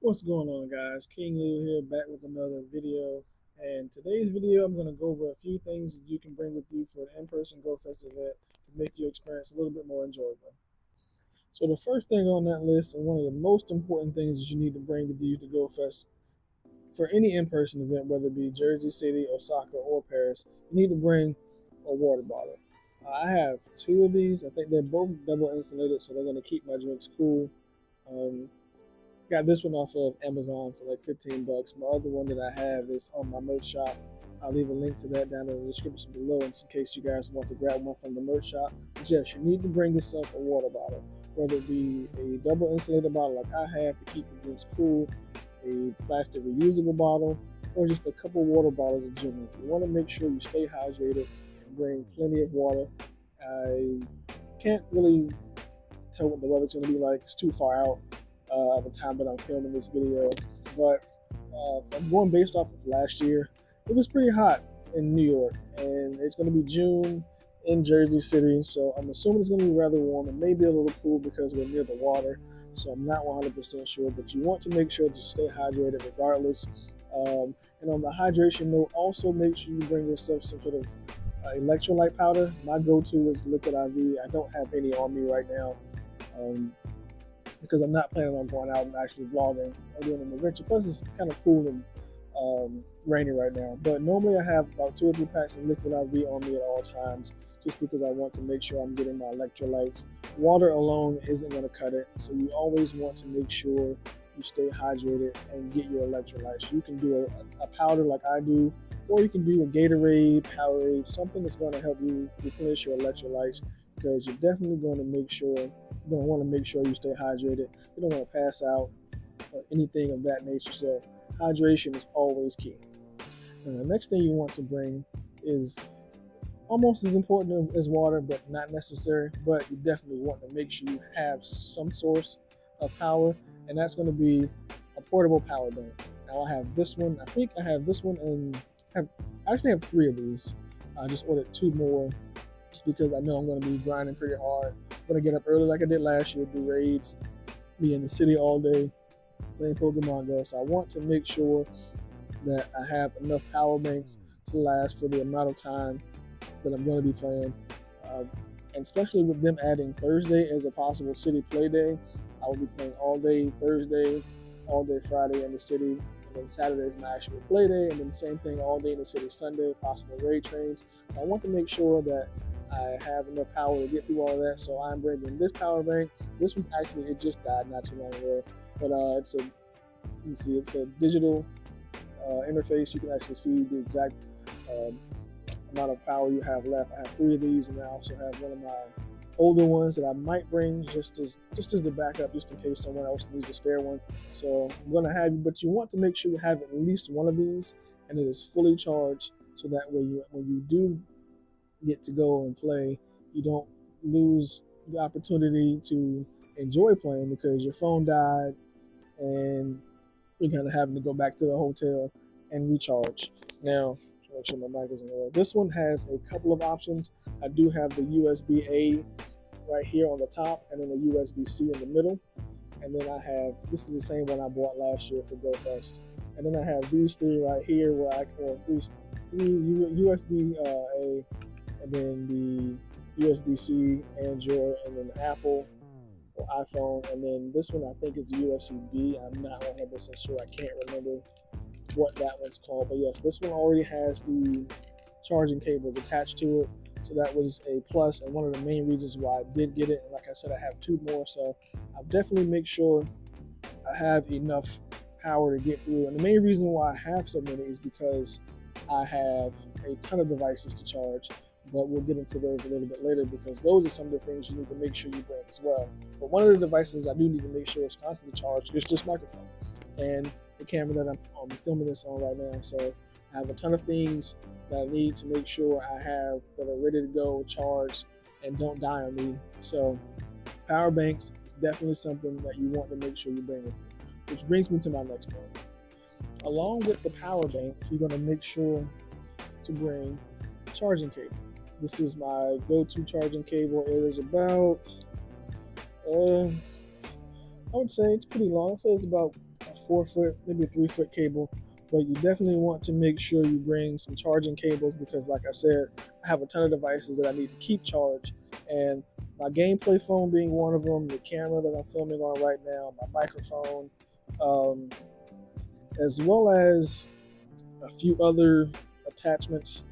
What's going on, guys? King Leo here, back with another video. And today's video, I'm going to go over a few things that you can bring with you for an in-person Go Fest event to make your experience a little bit more enjoyable. So the first thing on that list, and one of the most important things that you need to bring with you to Go Fest for any in-person event, whether it be Jersey City, Osaka, or Paris, you need to bring a water bottle. I have two of these. I think they're both double insulated, so they're going to keep my drinks cool. Got this one off of Amazon for like 15 bucks. My other one that I have is on my merch shop. I'll leave a link to that down in the description below in case you guys want to grab one from the merch shop. But yes, you need to bring yourself a water bottle, whether it be a double insulated bottle like I have to keep your drinks cool, a plastic reusable bottle, or just a couple water bottles in general. You want to make sure you stay hydrated and bring plenty of water. I can't really tell what the weather's going to be like. It's too far out at the time that I'm filming this video, but I'm going based off of last year. It was pretty hot in New York, and it's going to be June in Jersey City, so I'm assuming it's going to be rather warm and maybe a little cool because we're near the water, so I'm not 100% sure, but you want to make sure to stay hydrated regardless. And on the hydration note, also make sure you bring yourself some sort of electrolyte powder. My go-to is Liquid IV. I don't have any on me right now. Because I'm not planning on going out and actually vlogging or doing an adventure. Plus, it's kind of cool and rainy right now. But normally I have about 2 or 3 packs of Liquid IV on me at all times, just because I want to make sure I'm getting my electrolytes. Water alone isn't going to cut it, so you always want to make sure you stay hydrated and get your electrolytes. You can do a powder like I do, or you can do a Gatorade, Powerade, something that's going to help you replenish your electrolytes, because you're definitely going to make sure you stay hydrated. You don't want to pass out or anything of that nature. So hydration is always key. And the next thing you want to bring is almost as important as water, but not necessary. But you definitely want to make sure you have some source of power, and that's going to be a portable power bank. Now I have this one. I think I have this one, and I actually have 3 of these. I just ordered 2 more, just because I know I'm going to be grinding pretty hard. I'm going to get up early like I did last year, do raids, be in the city all day, playing Pokemon GO. So I want to make sure that I have enough power banks to last for the amount of time that I'm going to be playing. And especially with them adding Thursday as a possible city play day, I will be playing all day Thursday, all day Friday in the city, and then Saturday is my actual play day, and then same thing all day in the city Sunday, possible raid trains. So I want to make sure that I have enough power to get through all of that, so I'm bringing this power bank. This one actually, it just died not too long ago, but it's a digital interface. You can actually see the exact amount of power you have left. I have 3 of these, and I also have one of my older ones that I might bring just as the backup, just in case someone else needs a spare one. So I'm going to have you, but you want to make sure you have at least one of these, and it is fully charged, so that way when you do get to go and play, you don't lose the opportunity to enjoy playing because your phone died and you're kind of having to go back to the hotel and recharge. Now, make sure my mic isn't on. This one has a couple of options. I do have the USB-A right here on the top, and then the USB-C in the middle. And then I have, this is the same one I bought last year for Go Fest. And then I have these 3 right here where I can, 3 USB-A, and then the USB-C, Android, and then Apple or iPhone, and then this one I think is USB. I'm not 100% sure. I can't remember what that one's called, but yes, this one already has the charging cables attached to it, so that was a plus and one of the main reasons why I did get it. And like I said, I have 2 more, so I'll definitely make sure I have enough power to get through. And the main reason why I have so many is because I have a ton of devices to charge, but we'll get into those a little bit later, because those are some of the things you need to make sure you bring as well. But one of the devices I do need to make sure is constantly charged is this microphone and the camera that I'm filming this on right now. So I have a ton of things that I need to make sure I have that are ready to go, charged, and don't die on me. So power banks is definitely something that you want to make sure you bring with you, which brings me to my next point. Along with the power bank, you're going to make sure to bring a charging cable. This is my go-to charging cable. It is about, I would say it's pretty long. So it's about a 4-foot, maybe a 3-foot cable. But you definitely want to make sure you bring some charging cables because, like I said, I have a ton of devices that I need to keep charged. And my gameplay phone being one of them, the camera that I'm filming on right now, my microphone, um, as well as a few other attachments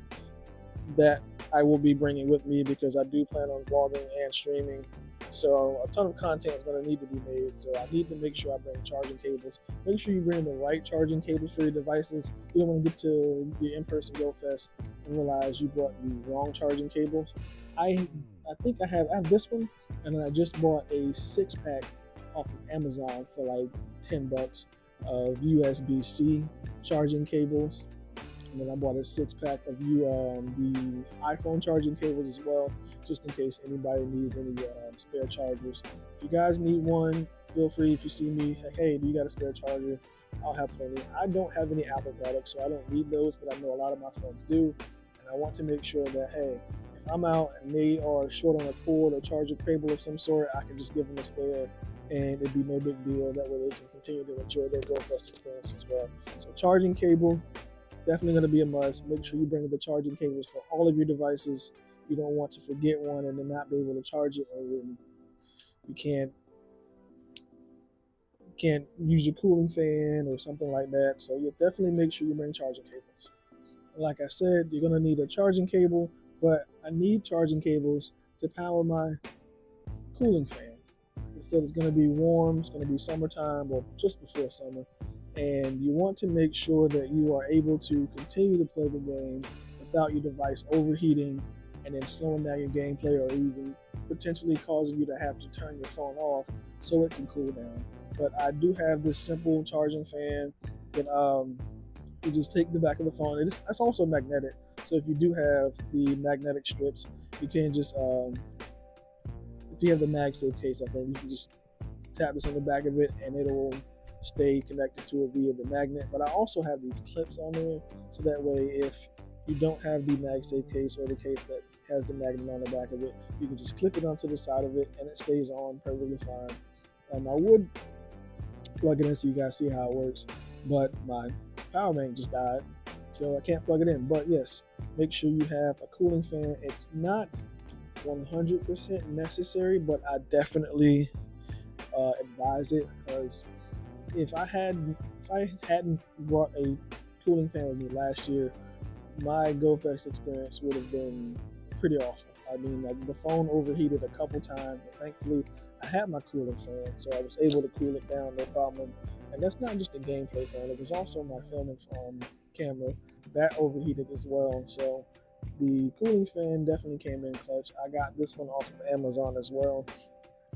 that I will be bringing with me because I do plan on vlogging and streaming. So a ton of content is going to need to be made. So I need to make sure I bring charging cables. Make sure you bring the right charging cables for your devices. You don't want to get to your in-person Go Fest and realize you brought the wrong charging cables. I think I have this one, and then I just bought a 6-pack off of Amazon for like $10 of USB-C charging cables. And then I bought a 6-pack of the iPhone charging cables as well, just in case anybody needs any spare chargers. If you guys need one, feel free. If you see me, like, hey, do you got a spare charger? I'll have plenty. I don't have any Apple products, so I don't need those, but I know a lot of my friends do. And I want to make sure that, hey, if I'm out and they are short on a cord or charger cable of some sort, I can just give them a spare and it'd be no big deal. That way they can continue to enjoy their Go Fest experience as well. So charging cable, definitely going to be a must. Make sure you bring the charging cables for all of your devices. You don't want to forget one and then not be able to charge it, or you can't use your cooling fan or something like that. So you definitely make sure you bring charging cables. Like I said, you're going to need a charging cable, but I need charging cables to power my cooling fan. Like I said, it's going to be warm. It's going to be summertime or just before summer. And you want to make sure that you are able to continue to play the game without your device overheating and then slowing down your gameplay, or even potentially causing you to have to turn your phone off so it can cool down. But I do have this simple charging fan that you just take the back of the phone. It's also magnetic, so if you do have the magnetic strips, you can just if you have the MagSafe case, I think you can just tap this on the back of it and it'll stay connected to it via the magnet. But I also have these clips on there, so that way if you don't have the MagSafe case or the case that has the magnet on the back of it, you can just clip it onto the side of it and it stays on perfectly fine. I would plug it in so you guys see how it works, but my power bank just died, so I can't plug it in. But yes, make sure you have a cooling fan. It's not 100% necessary, but I definitely advise it, because if I hadn't brought a cooling fan with me last year, my Go Fest experience would have been pretty awful. I mean, like, the phone overheated a couple times, but thankfully I had my cooling fan, so I was able to cool it down, no problem. And that's not just a gameplay fan, it was also my filming camera that overheated as well. So the cooling fan definitely came in clutch. I got this one off of Amazon as well.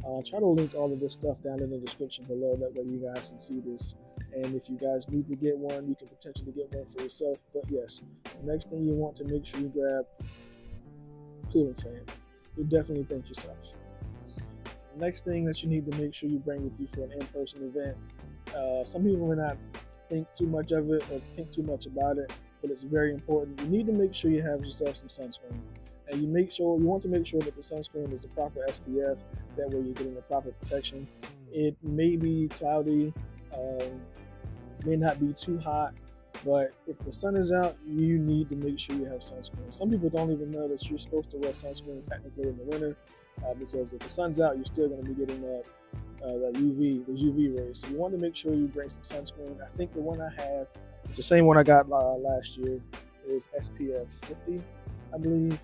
I'll try to link all of this stuff down in the description below, that way you guys can see this. And if you guys need to get one, you can potentially get one for yourself. But yes, the next thing you want to make sure you grab a cooling fan. You'll definitely thank yourself. The next thing that you need to make sure you bring with you for an in-person event, some people may not think too much of it or think too much about it, but it's very important. You need to make sure you have yourself some sunscreen. And you want to make sure that the sunscreen is the proper SPF, that way you're getting the proper protection. It may be cloudy, may not be too hot, but if the sun is out, you need to make sure you have sunscreen. Some people don't even know that you're supposed to wear sunscreen technically in the winter, because if the sun's out, you're still going to be getting those UV rays. So you want to make sure you bring some sunscreen. I think the one I have is the same one I got last year. It is SPF 50, I believe.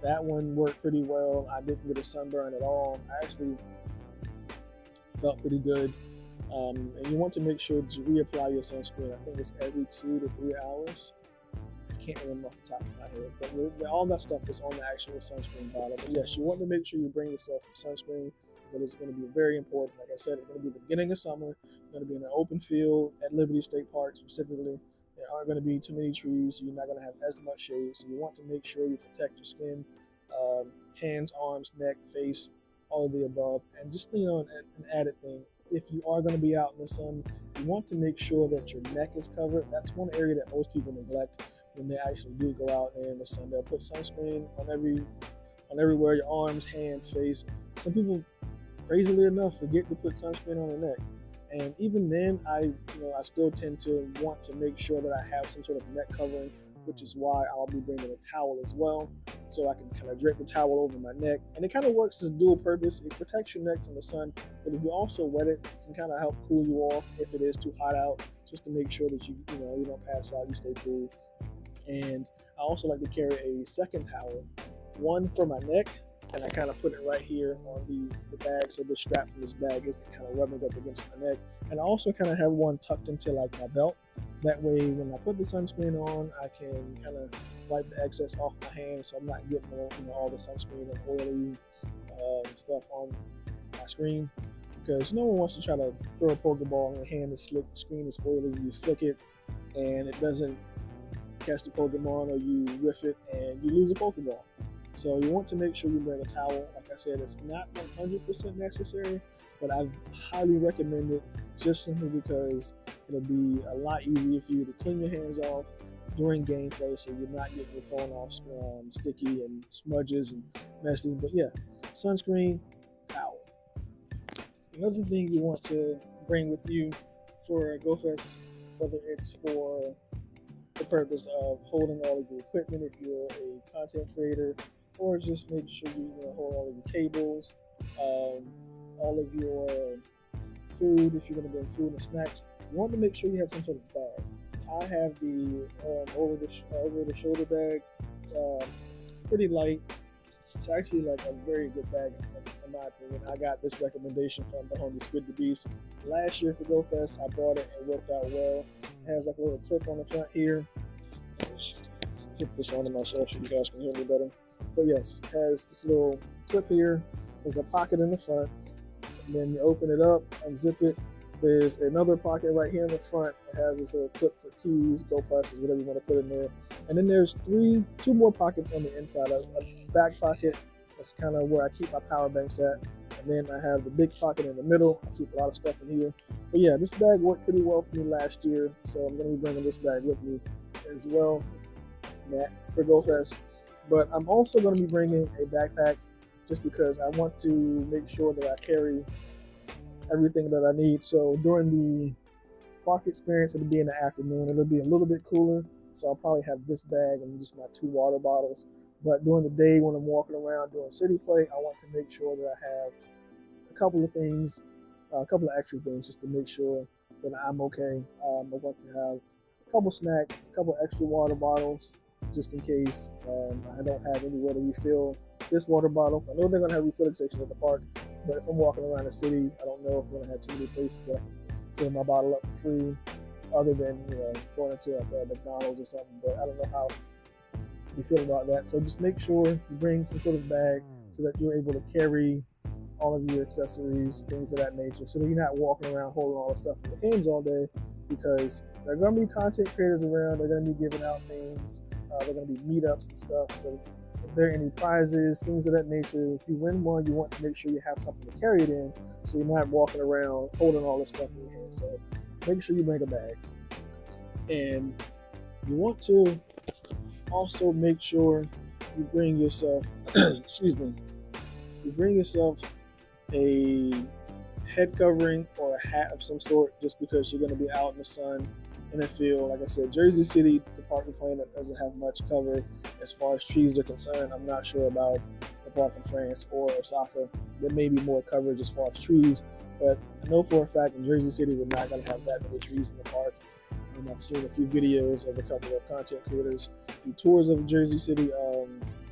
That one worked pretty well. I didn't get a sunburn at all. I actually felt pretty good. And you want to make sure to reapply your sunscreen. I think it's every 2 to 3 hours. I can't remember off the top of my head, but all that stuff is on the actual sunscreen bottle. But yes, you want to make sure you bring yourself some sunscreen, but it's going to be very important. Like I said, it's going to be the beginning of summer. It's going to be in an open field at Liberty State Park specifically. There aren't going to be too many trees, so you're not going to have as much shade. So you want to make sure you protect your skin, hands, arms, neck, face, all of the above. And just, an added thing, if you are going to be out in the sun, you want to make sure that your neck is covered. That's one area that most people neglect when they actually do go out in the sun. They'll put sunscreen on everywhere, your arms, hands, face. Some people, crazily enough, forget to put sunscreen on their neck. And even then, I still tend to want to make sure that I have some sort of neck covering, which is why I'll be bringing a towel as well, so I can kind of drape the towel over my neck. And it kind of works as dual purpose. It protects your neck from the sun, but if you also wet it, it can kind of help cool you off if it is too hot out, just to make sure that you don't pass out, you stay cool. And I also like to carry a second towel, one for my neck, and I kind of put it right here on the bag, so the strap from this bag isn't kind of rubbing up against my neck. And I also kind of have one tucked into like my belt. That way, when I put the sunscreen on, I can kind of wipe the excess off my hands, so I'm not getting all the sunscreen and oily stuff on my screen. Because no one wants to try to throw a Pokeball in your hand is slick, the screen is oily, you flick it, and it doesn't catch the Pokemon, or you whiff it and you lose a Pokeball. So you want to make sure you bring a towel. Like I said, it's not 100% necessary, but I highly recommend it, just simply because it'll be a lot easier for you to clean your hands off during gameplay, so you're not getting your phone off sticky and smudges and messy. But yeah, sunscreen, towel. Another thing you want to bring with you for Go Fest, whether it's for the purpose of holding all of your equipment if you're a content creator, or just make sure you hold all of your cables, all of your food if you're going to bring food and snacks. You want to make sure you have some sort of bag. I have the over the shoulder bag. It's pretty light. It's actually like a very good bag in my opinion. I got this recommendation from the homie Squid the Beast last year for Go Fest. I bought it and it worked out well. It has like a little clip on the front here. Put this on myself so you guys can hear me better. But yes, it has this little clip here. There's a pocket in the front. And then you open it up, unzip it. There's another pocket right here in the front. It has this little clip for keys, Go Passes, whatever you want to put in there. And then there's two more pockets on the inside. A back pocket, that's kind of where I keep my power banks at. And then I have the big pocket in the middle. I keep a lot of stuff in here. But yeah, this bag worked pretty well for me last year, so I'm going to be bringing this bag with me as well for Go Fest. But I'm also going to be bringing a backpack, just because I want to make sure that I carry everything that I need. So during the park experience, it'll be in the afternoon. It'll be a little bit cooler, so I'll probably have this bag and just my 2 water bottles. But during the day, when I'm walking around doing city play, I want to make sure that I have a couple of things, a couple of extra things, just to make sure that I'm okay. I want to have a couple snacks, a couple extra water bottles, just in case I don't have anywhere to refill this water bottle. I know they're going to have refilling stations at the park, but if I'm walking around the city, I don't know if I'm going to have too many places that I can fill my bottle up for free, other than going into like a McDonald's or something. But I don't know how you feel about that. So just make sure you bring some sort of bag so that you're able to carry all of your accessories, things of that nature, so that you're not walking around holding all the stuff in your hands all day, because there are going to be content creators around. They're going to be giving out things. They're going to be meetups and stuff. So if there are any prizes, things of that nature, if you win one, you want to make sure you have something to carry it in, so you're not walking around holding all this stuff in your hands. So make sure you bring a bag. And you want to also make sure you bring yourself, excuse me, you bring yourself a head covering or a hat of some sort, just because you're going to be out in the sun in a field. Like I said, Jersey City, the park we're playing at, doesn't have much cover as far as trees are concerned. I'm not sure about the park in France or Osaka. There may be more coverage as far as trees, but I know for a fact in Jersey City we're not going to have that many trees in the park. I've seen a few videos of a couple of content creators do tours of Jersey City.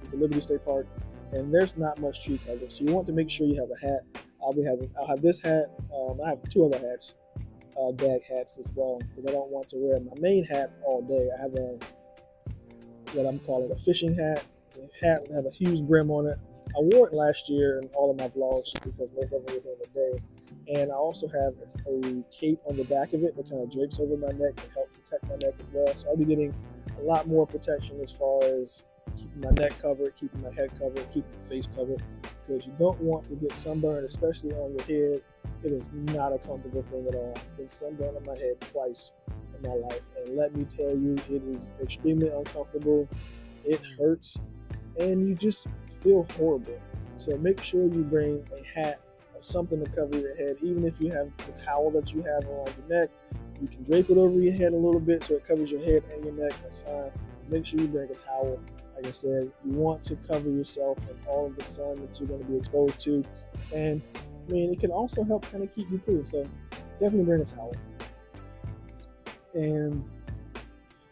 It's a Liberty State Park, and there's not much tree coverage. So you want to make sure you have a hat. I'll have this hat. I have 2 other hats, bag hats as well, because I don't want to wear my main hat all day. I have what I'm calling a fishing hat. It's a hat that has a huge brim on it. I wore it last year in all of my vlogs because most of them were during the day. And I also have a cape on the back of it that kind of drapes over my neck to help protect my neck as well. So I'll be getting a lot more protection as far as keeping my neck covered, keeping my head covered, keeping my face covered, because you don't want to get sunburned, especially on your head. It is not a comfortable thing at all. I've been sunburned on my head twice in my life, and let me tell you, it is extremely uncomfortable. It hurts, and you just feel horrible. So make sure you bring a hat something to cover your head. Even if you have the towel that you have around your neck, you can drape it over your head a little bit so it covers your head and your neck. That's fine. Make sure you bring a towel. Like I said, you want to cover yourself from all of the sun that you're going to be exposed to. And I mean, it can also help kind of keep you cool. So definitely bring a towel. And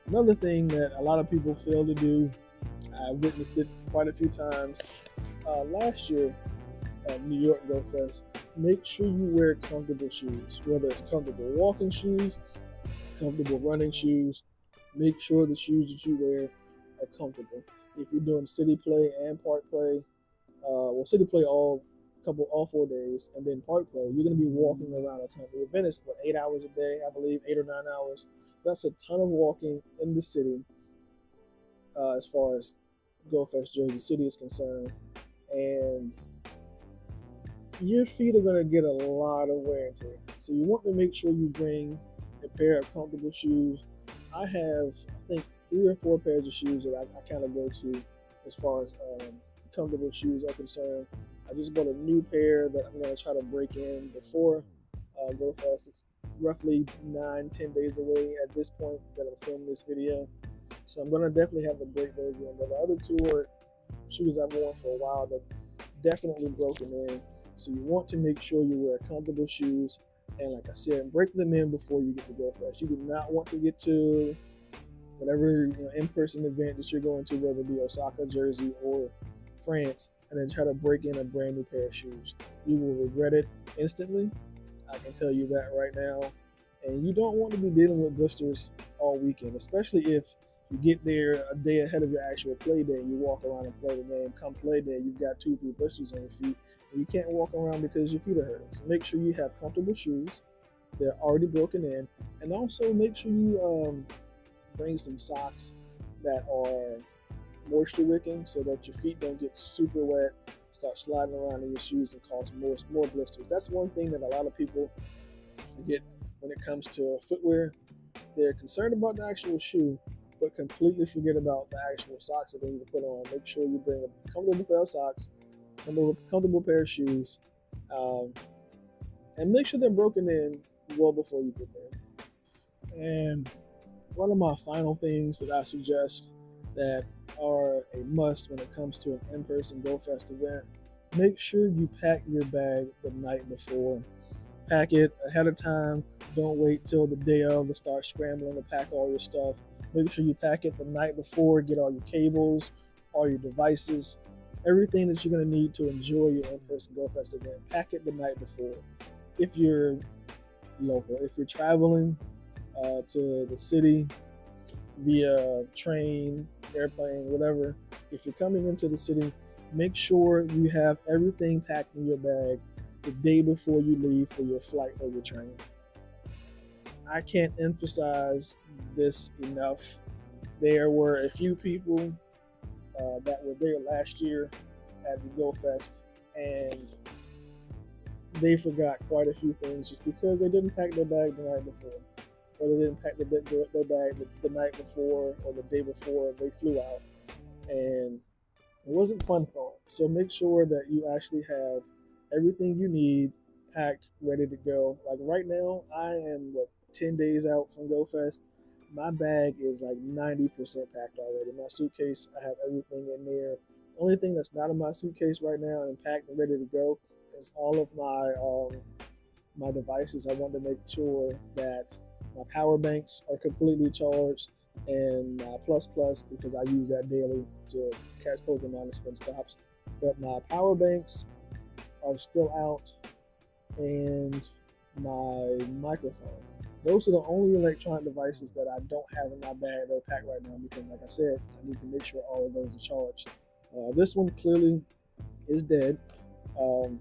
another thing that a lot of people fail to do, I witnessed it quite a few times last year at New York Go Fest. Make sure you wear comfortable shoes, whether it's comfortable walking shoes, comfortable running shoes. Make sure the shoes that you wear are comfortable. If you're doing city play and park play, well, city play all 4 days, and then park play, you're going to be walking around a ton. The event is 8 hours a day, I believe, 8 or 9 hours. So that's a ton of walking in the city as far as Go Fest Jersey City is concerned. And your feet are going to get a lot of wear and tear. So you want to make sure you bring a pair of comfortable shoes. I have, I think, 3 or 4 pairs of shoes that I kind of go to as far as comfortable shoes are concerned. I just bought a new pair that I'm going to try to break in before Go Fest. It's roughly 9-10 days away at this point that I'm filming this video. So I'm going to definitely have to break those in. But the other 2 are shoes I've worn for a while that definitely broken in. So you want to make sure you wear comfortable shoes. And like I said, break them in before you get to Go Fest. You do not want to get to whatever in-person event that you're going to, whether it be Osaka, Jersey, or France, and then try to break in a brand new pair of shoes. You will regret it instantly. I can tell you that right now. And you don't want to be dealing with blisters all weekend, especially if you get there a day ahead of your actual play day. You walk around and play the game. Come play day, you've got 2-3 blisters on your feet, and you can't walk around because your feet are hurting. So make sure you have comfortable shoes. They're already broken in. And also make sure you bring some socks that are moisture wicking so that your feet don't get super wet, start sliding around in your shoes and cause more blisters. That's one thing that a lot of people forget when it comes to footwear. They're concerned about the actual shoe, but completely forget about the actual socks that they need to put on. Make sure you bring a comfortable pair of socks, comfortable pair of shoes, and make sure they're broken in well before you get there. And one of my final things that I suggest that are a must when it comes to an in-person Go Fest event, make sure you pack your bag the night before. Pack it ahead of time. Don't wait till the day of to start scrambling to pack all your stuff. Make sure you pack it the night before. Get all your cables, all your devices, everything that you're going to need to enjoy your in-person Go Fest event. Pack it the night before. If you're local, if you're traveling to the city via train, airplane, whatever, if you're coming into the city, make sure you have everything packed in your bag the day before you leave for your flight or your train. I can't emphasize this enough. There were a few people that were there last year at the Go Fest, and they forgot quite a few things just because they didn't pack their bag the night before, or they didn't pack their bag the night before or the day before they flew out, and it wasn't fun for them. So make sure that you actually have everything you need packed, ready to go. Like right now, I am 10 days out from Go Fest. My bag is like 90% packed already. My suitcase, I have everything in there. The only thing that's not in my suitcase right now and packed and ready to go is all of my devices. I want to make sure that my power banks are completely charged, and my Plus because I use that daily to catch Pokemon and spin stops. But my power banks are still out, and my microphone. Those are the only electronic devices that I don't have in my bag that are packed right now because, like I said, I need to make sure all of those are charged. This one clearly is dead, so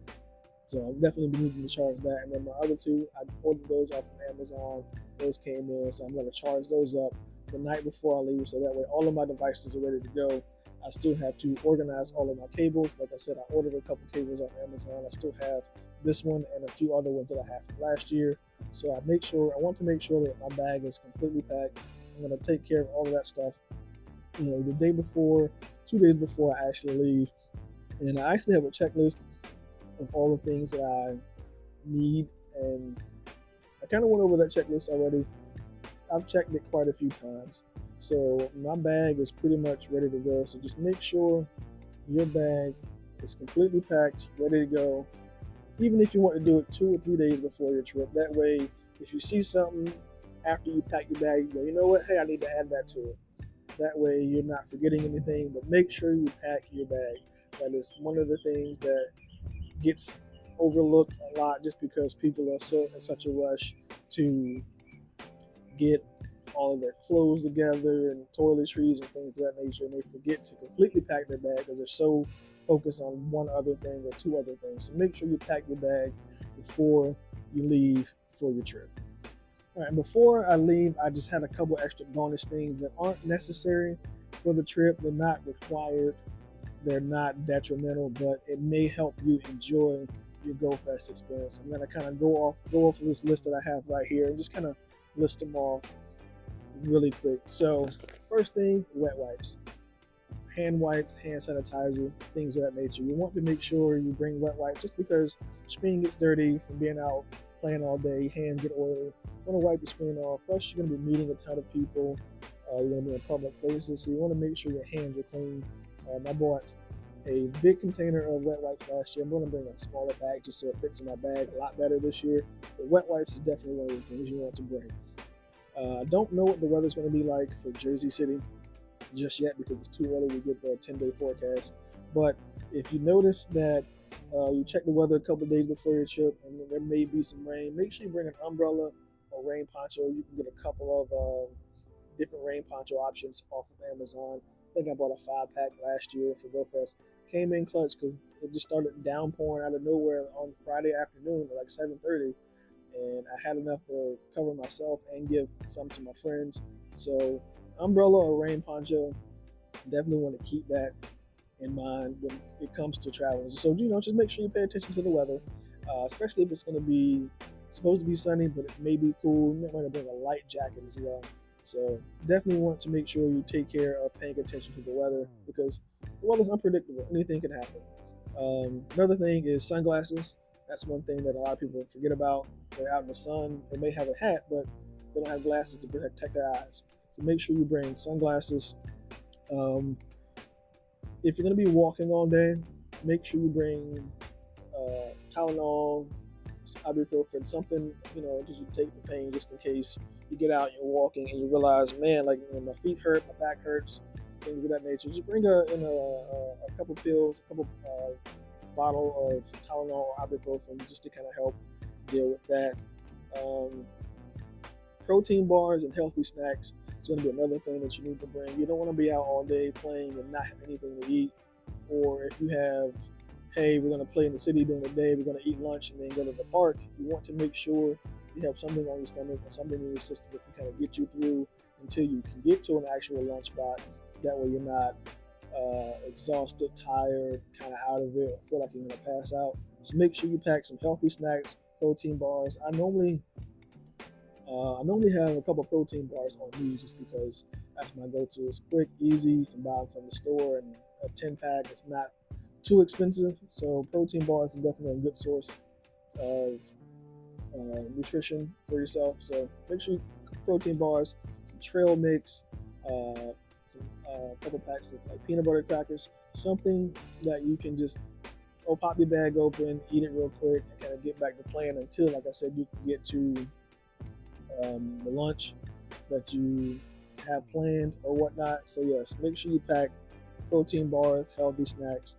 I'll definitely be needing to charge that. And then my other 2, I ordered those off of Amazon. Those came in, so I'm going to charge those up the night before I leave, so that way all of my devices are ready to go. I still have to organize all of my cables. Like I said, I ordered a couple cables off Amazon. I still have this one and a few other ones that I have from last year. So I want to make sure that my bag is completely packed. So I'm going to take care of all of that stuff, the day before, 2 days before I actually leave. And I actually have a checklist of all the things that I need, and I kind of went over that checklist already. I've checked it quite a few times. So my bag is pretty much ready to go. So just make sure your bag is completely packed, ready to go. Even if you want to do it 2 or 3 days before your trip. That way, if you see something after you pack your bag, you go, you know what? Hey, I need to add that to it. That way you're not forgetting anything, but make sure you pack your bag. That is one of the things that gets overlooked a lot just because people are so in such a rush to get all of their clothes together and toiletries and things of that nature, and they forget to completely pack their bag because they're so focused on one other thing or two other things. So make sure you pack your bag before you leave for your trip. All right, before I leave, I just had a couple extra bonus things that aren't necessary for the trip. They're not required. They're not detrimental, but it may help you enjoy your Go Fest experience. I'm gonna kind of go off of this list that I have right here and just kind of list them off really quick. So first thing, wet wipes. Hand wipes, hand sanitizer, things of that nature. You want to make sure you bring wet wipes just because screen gets dirty from being out playing all day, hands get oily. You want to wipe the screen off. Plus, you're going to be meeting a ton of people. You're going to be in public places, so you want to make sure your hands are clean. I bought a big container of wet wipes last year. I'm going to bring a smaller bag just so it fits in my bag a lot better this year. But wet wipes is definitely one of the things you want to bring. I don't know what the weather's going to be like for Jersey City just yet because it's too early to get the 10-day forecast. But if you notice that you check the weather a couple of days before your trip and there may be some rain, make sure you bring an umbrella or rain poncho. You can get a couple of different rain poncho options off of Amazon. I think I bought a 5-pack last year for Go Fest. Came in clutch because it just started downpouring out of nowhere on Friday afternoon at like 7:30. And I had enough to cover myself and give some to my friends. So umbrella or rain poncho, definitely want to keep that in mind when it comes to traveling. So just make sure you pay attention to the weather, especially if it's going to be supposed to be sunny, but it may be cool. You might want to bring a light jacket as well. So definitely want to make sure you take care of paying attention to the weather because the weather's unpredictable. Anything can happen. Another thing is sunglasses. That's one thing that a lot of people forget about. They're out in the sun. They may have a hat, but they don't have glasses to protect their eyes. So make sure you bring sunglasses. If you're going to be walking all day, make sure you bring some Tylenol, some ibuprofen, something that you take for pain just in case you get out and you're walking and you realize, man, like my feet hurt, my back hurts, things of that nature. Just bring a couple pills, a couple bottle of Tylenol or ibuprofen just to kind of help deal with that. Protein bars and healthy snacks is going to be another thing that you need to bring. You don't want to be out all day playing and not have anything to eat. Or if you have, hey, we're going to play in the city during the day, we're going to eat lunch and then go to the park, you want to make sure you have something on your stomach and something in your system that can kind of get you through until you can get to an actual lunch spot. That way you're not exhausted, tired, kind of out of it, or feel like you're going to pass out. So make sure you pack some healthy snacks, protein bars. I normally have a couple of protein bars on me just because that's my go-to. It's quick, easy. You can buy them from the store, and a 10-pack is not too expensive. So protein bars are definitely a good source of nutrition for yourself. So make sure you protein bars, some trail mix, some couple packs of like peanut butter crackers, something that you can just pop your bag open, eat it real quick, and kind of get back to playing until, like I said, you can get to the lunch that you have planned or whatnot. So yes, make sure you pack protein bars, healthy snacks.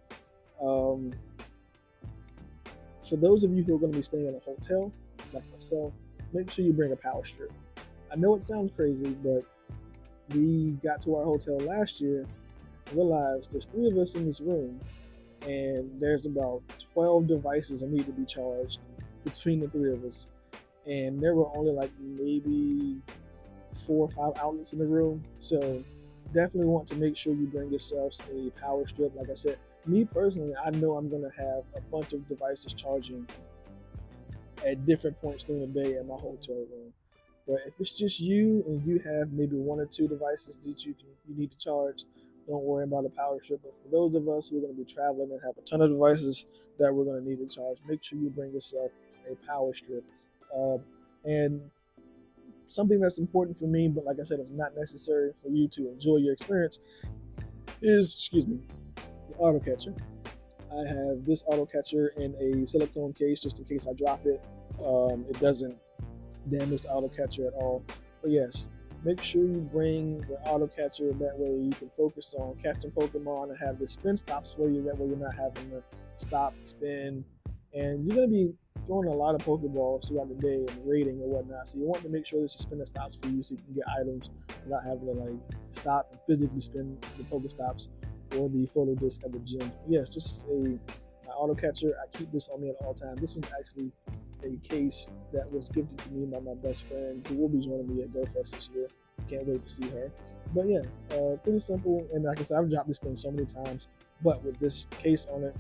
For those of you who are going to be staying in a hotel, like myself, make sure you bring a power strip. I know it sounds crazy, but we got to our hotel last year and realized there's 3 of us in this room and there's about 12 devices that need to be charged between the 3 of us. And there were only like maybe 4 or 5 outlets in the room. So definitely want to make sure you bring yourselves a power strip. Like I said, me personally, I know I'm going to have a bunch of devices charging at different points during the day in my hotel room. But if it's just you and you have maybe 1 or 2 devices that you need to charge, don't worry about a power strip. But for those of us who are going to be traveling and have a ton of devices that we're going to need to charge, make sure you bring yourself a power strip. And something that's important for me, but like I said, it's not necessary for you to enjoy your experience, is, the auto catcher. I have this auto catcher in a silicone case just in case I drop it. It doesn't damage the auto catcher at all. But yes, make sure you bring the auto catcher. That way you can focus on catching Pokemon and have the spin stops for you. That way you're not having to stop, spin, and you're going to be throwing a lot of Pokeballs throughout the day and raiding or whatnot. So you want to make sure this is spinning stops for you so you can get items without having to like stop and physically spin the Pokestops or the photo disc at the gym. Yes, just my auto catcher. I keep this on me at all times. This one's actually a case that was gifted to me by my best friend who will be joining me at Go Fest this year. Can't wait to see her. But yeah, pretty simple. And like I said, I've dropped this thing so many times, but with this case on it,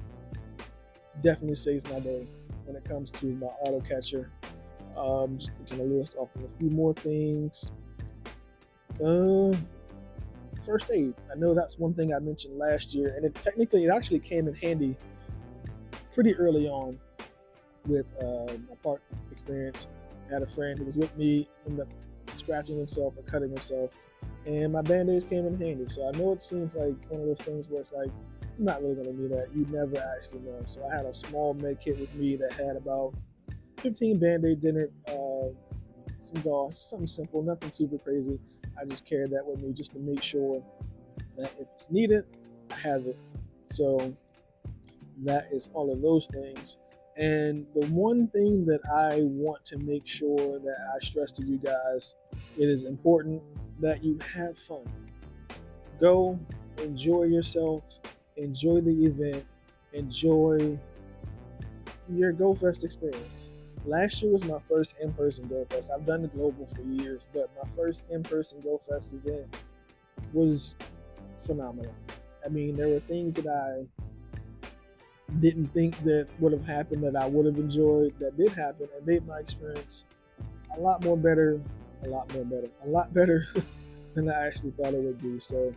definitely saves my day when it comes to my auto catcher. Just going to list off of a few more things. First aid. I know that's one thing I mentioned last year, and it actually came in handy pretty early on with my park experience. I had a friend who was with me, ended up scratching himself or cutting himself, and my band-aids came in handy. So I know it seems like one of those things where it's like, I'm not really going to need that. You never actually know. So I had a small med kit with me that had about 15 band-aids in it, some gauze, something simple, nothing super crazy. I just carried that with me just to make sure that if it's needed, I have it. So that is all of those things. And the one thing that I want to make sure that I stress to you guys, it is important that you have fun. Go, enjoy yourself, enjoy the event, enjoy your Go Fest experience. Last year was my first in-person Go Fest. I've done the global for years, but my first in-person Go Fest event was phenomenal. I mean, there were things that I didn't think that would have happened that I would have enjoyed that did happen and made my experience a lot better than I actually thought it would be. So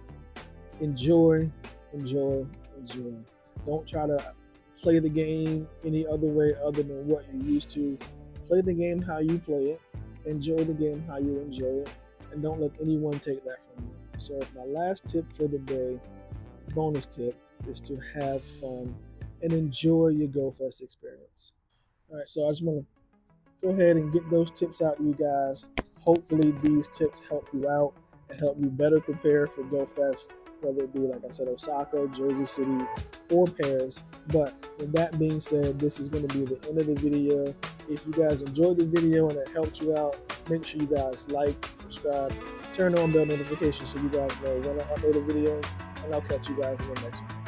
enjoy. Don't try to play the game any other way other than what you're used to. Play the game how you play it. Enjoy the game how you enjoy it. And don't let anyone take that from you. So my last tip for the day, bonus tip, is to have fun and enjoy your Go Fest experience. All right, so I just want to go ahead and get those tips out to you guys. Hopefully these tips help you out and help you better prepare for Go Fest, whether it be, like I said, Osaka, Jersey City, or Paris. But with that being said, this is going to be the end of the video. If you guys enjoyed the video and it helped you out, make sure you guys like, subscribe, turn on bell notifications so you guys know when I upload a video, and I'll catch you guys in the next one.